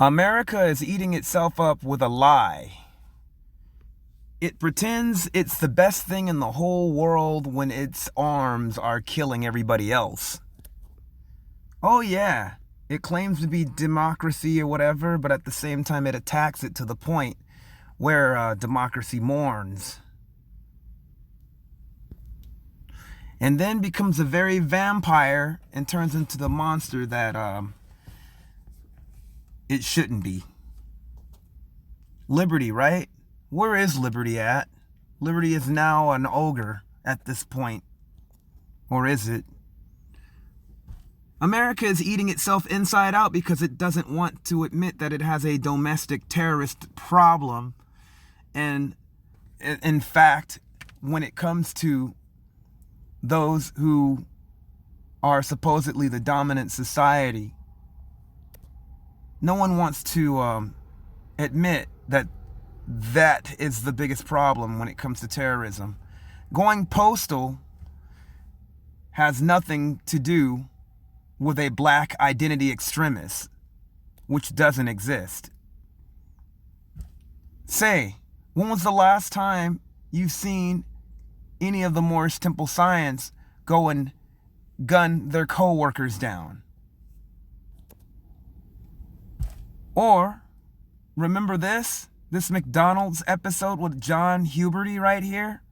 America is eating itself up with a lie. It pretends it's the best thing in the whole world when its arms are killing everybody else. Oh yeah, it claims to be democracy or whatever, but at the same time it attacks it to the point where democracy mourns. And then becomes a very vampire and turns into the monster that it shouldn't be. Liberty, right? Where is liberty at? Liberty is now an ogre at this point. Or is it? America is eating itself inside out because it doesn't want to admit that it has a domestic terrorist problem. And in fact, when it comes to those who are supposedly the dominant society, no one wants to admit that that is the biggest problem when it comes to terrorism. Going postal has nothing to do with a black identity extremist, which doesn't exist. Say, when was the last time you've seen any of the Moorish Temple science go and gun their co-workers down? Or, remember this McDonald's episode with John Huberty right here?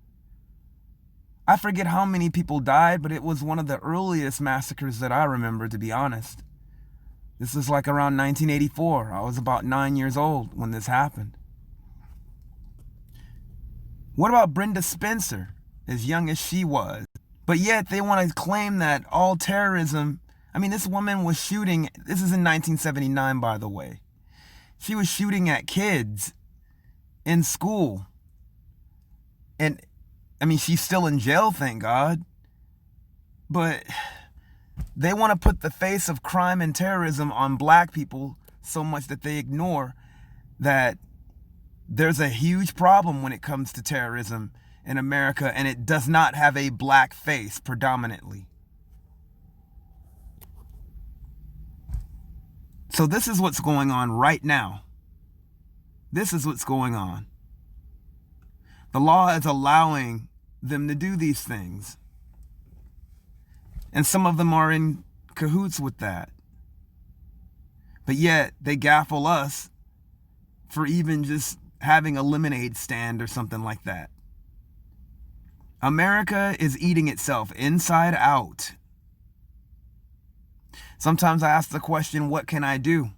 I forget how many people died, but it was one of the earliest massacres that I remember, to be honest. This was like around 1984. I was about 9 years old when this happened. What about Brenda Spencer, as young as she was? But yet they want to claim that all terrorism... I mean, this woman was shooting... This is in 1979, by the way. She was shooting at kids in school. And, I mean, she's still in jail, thank God. But they want to put the face of crime and terrorism on black people so much that they ignore that there's a huge problem when it comes to terrorism in America, and it does not have a black face predominantly. So this is what's going on right now. This is what's going on. The law is allowing them to do these things. And some of them are in cahoots with that. But yet they gaffle us for even just having a lemonade stand or something like that. America is eating itself inside out. Sometimes I ask the question, what can I do?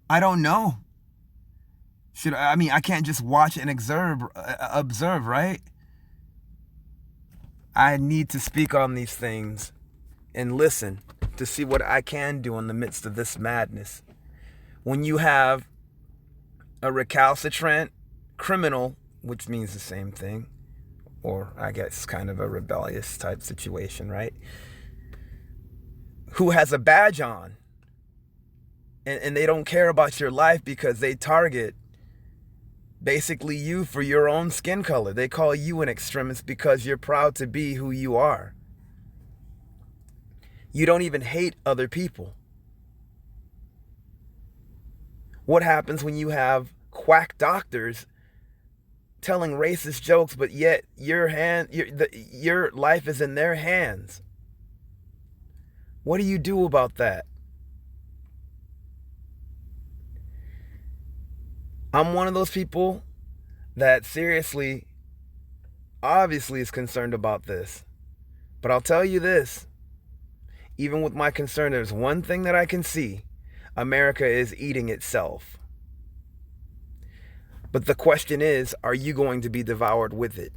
I don't know. I can't just watch and observe, right? I need to speak on these things and listen to see what I can do in the midst of this madness. When you have a recalcitrant criminal, which means the same thing, or I guess kind of a rebellious type situation, right? Who has a badge on, and they don't care about your life because they target basically you for your own skin color. They call you an extremist because you're proud to be who you are. You don't even hate other people. What happens when you have quack doctors telling racist jokes, but yet your life is in their hands? What do you do about that? I'm one of those people that seriously, obviously is concerned about this. But I'll tell you this, even with my concern, there's one thing that I can see. America is eating itself. But the question is, are you going to be devoured with it?